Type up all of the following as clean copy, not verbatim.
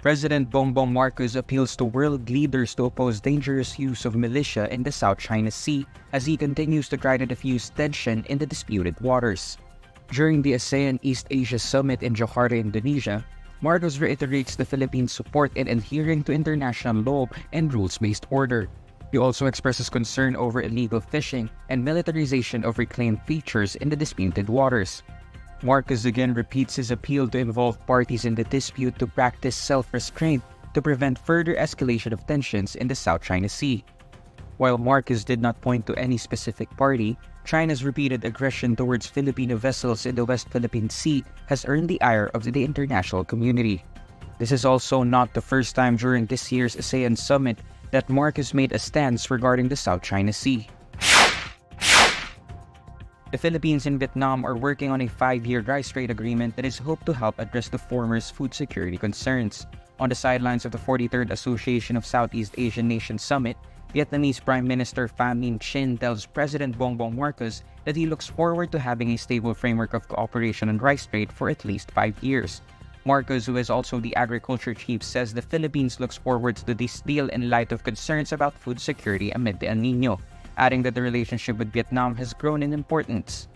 President Bongbong Marcos appeals to world leaders to oppose dangerous use of militia in the South China Sea as he continues to try to diffuse tension in the disputed waters. During the ASEAN East Asia Summit in Jakarta, Indonesia, Marcos reiterates the Philippines' support in adhering to international law and rules-based order. He also expresses concern over illegal fishing and militarization of reclaimed features in the disputed waters. Marcos again repeats his appeal to involve parties in the dispute to practice self-restraint to prevent further escalation of tensions in the South China Sea. While Marcos did not point to any specific party, China's repeated aggression towards Filipino vessels in the West Philippine Sea has earned the ire of the international community. This is also not the first time during this year's ASEAN Summit that Marcos made a stance regarding the South China Sea. The Philippines and Vietnam are working on a 5-year rice trade agreement that is hoped to help address the former's food security concerns. On the sidelines of the 43rd Association of Southeast Asian Nations Summit, Vietnamese Prime Minister Pham Minh Chinh tells President Bongbong Marcos that he looks forward to having a stable framework of cooperation on rice trade for at least 5 years. Marcos, who is also the agriculture chief, says the Philippines looks forward to this deal in light of concerns about food security amid the El Niño, adding that the relationship with Vietnam has grown in importance.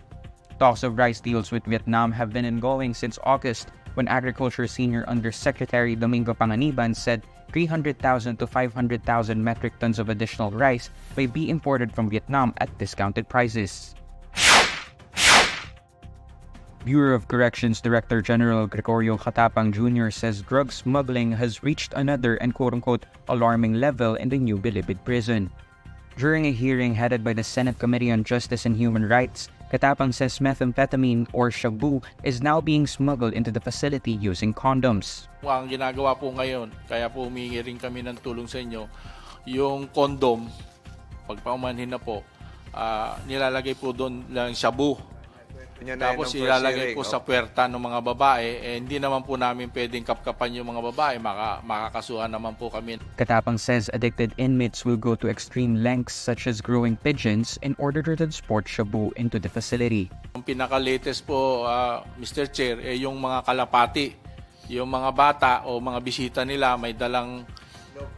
Talks of rice deals with Vietnam have been ongoing since August, when Agriculture Senior Undersecretary Domingo Panganiban said 300,000 to 500,000 metric tons of additional rice may be imported from Vietnam at discounted prices. Bureau of Corrections Director General Gregorio Catapang Jr. says drug smuggling has reached another and quote-unquote alarming level in the new Bilibid prison. During a hearing headed by the Senate Committee on Justice and Human Rights, Catapang says methamphetamine or shabu is now being smuggled into the facility using condoms. Ang ginagawa po ngayon, kaya po humingi rin kami ng tulong sa inyo, yung condom, pag paumanhin na po, nilalagay po doon lang shabu. Tapos ilalagay po sa puwerta ng mga babae, hindi naman po namin pwedeng kapkapan yung mga babae, makakasuhan naman po kami. Katapang says addicted inmates will go to extreme lengths such as growing pigeons in order to transport shabu into the facility. Ang pinaka-latest po, Mr. Chair, yung mga kalapati, yung mga bata o mga bisita nila may dalang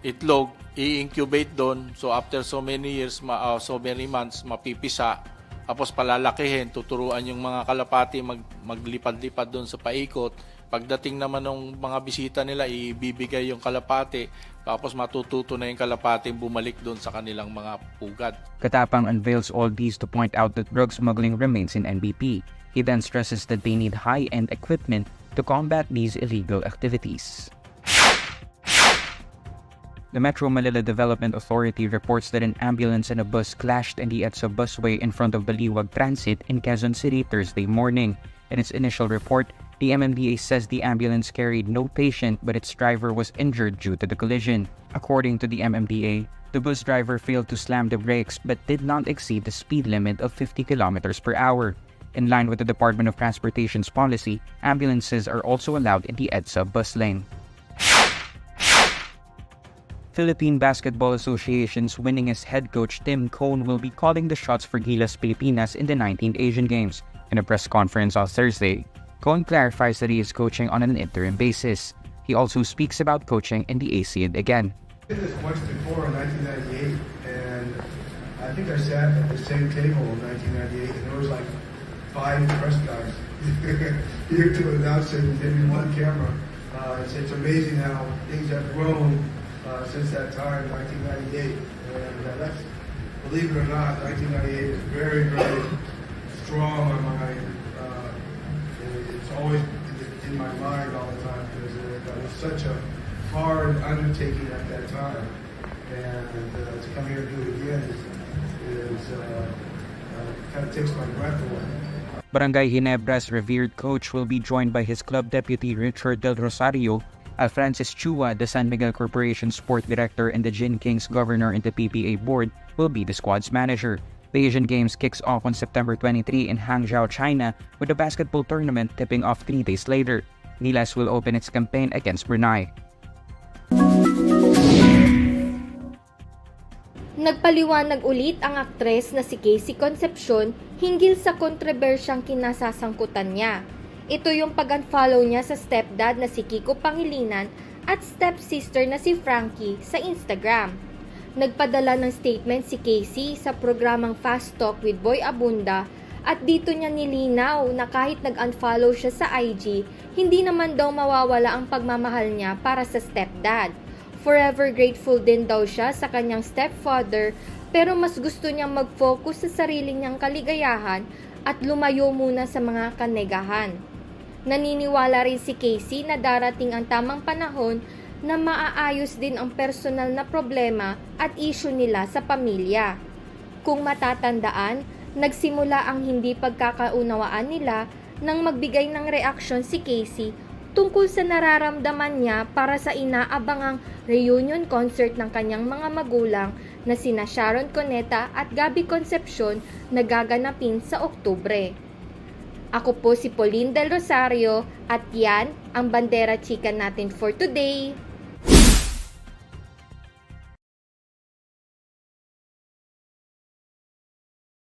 itlog, i-incubate doon, so after so many years, so many months, mapipisa. Tapos palalakihin, tuturuan yung mga kalapati maglipad-lipad doon sa paikot. Pagdating naman ng mga bisita nila, ibibigay yung kalapati. Tapos matututo na yung kalapati bumalik doon sa kanilang mga pugad. Catapang unveils all these to point out that drug smuggling remains in NBP. He then stresses that they need high-end equipment to combat these illegal activities. The Metro Manila Development Authority reports that an ambulance and a bus clashed in the Edsa busway in front of Baliwag Transit in Quezon City Thursday morning. In its initial report, the MMDA says the ambulance carried no patient but its driver was injured due to the collision. According to the MMDA, the bus driver failed to slam the brakes but did not exceed the speed limit of 50 kilometers per hour. In line with the Department of Transportation's policy, ambulances are also allowed in the Edsa bus lane. Philippine Basketball Association's winningest head coach Tim Cone will be calling the shots for Gilas Pilipinas in the 19th Asian Games. In a press conference on Thursday, Cone clarifies that he is coaching on an interim basis. He also speaks about coaching in the ASEAN again. I did this once before in 1998, and I think I sat at the same table in 1998, and there was like 5 press guys here to announce it, and maybe 1 camera. It's amazing how things have grown since that time, 1998, and that's, believe it or not, 1998 is very, very strong on my, it's always in my mind all the time, because that was such a hard undertaking at that time, and to come here and do it again is kind of takes my breath away. Barangay Ginebra's revered coach will be joined by his club deputy Richard Del Rosario, Francis Chua, the San Miguel Corporation Sport Director, and the Gin Kings Governor in the PPA Board will be the squad's manager. The Asian Games kicks off on September 23 in Hangzhou, China, with the basketball tournament tipping off 3 days later. Gilas will open its campaign against Brunei. Nagpaliwanag ulit ang aktres na si Casey Concepcion hinggil sa kontrobersyang kinasasangkutan niya. Ito yung pag-unfollow niya sa stepdad na si Kiko Pangilinan at stepsister na si Frankie sa Instagram. Nagpadala ng statement si Casey sa programang Fast Talk with Boy Abunda at dito niya nilinaw na kahit nag-unfollow siya sa IG, hindi naman daw mawawala ang pagmamahal niya para sa stepdad. Forever grateful din daw siya sa kanyang stepfather pero mas gusto niyang mag-focus sa sarili niyang kaligayahan at lumayo muna sa mga kanegahan. Naniniwala rin si Casey na darating ang tamang panahon na maaayos din ang personal na problema at issue nila sa pamilya. Kung matatandaan, nagsimula ang hindi pagkakaunawaan nila nang magbigay ng reaksyon si Casey tungkol sa nararamdaman niya para sa inaabangang reunion concert ng kanyang mga magulang na sina Sharon Cuneta at Gabby Concepcion na gaganapin sa Oktubre. Ako po si Pauline Del Rosario at yan ang Bandera Chika natin for today.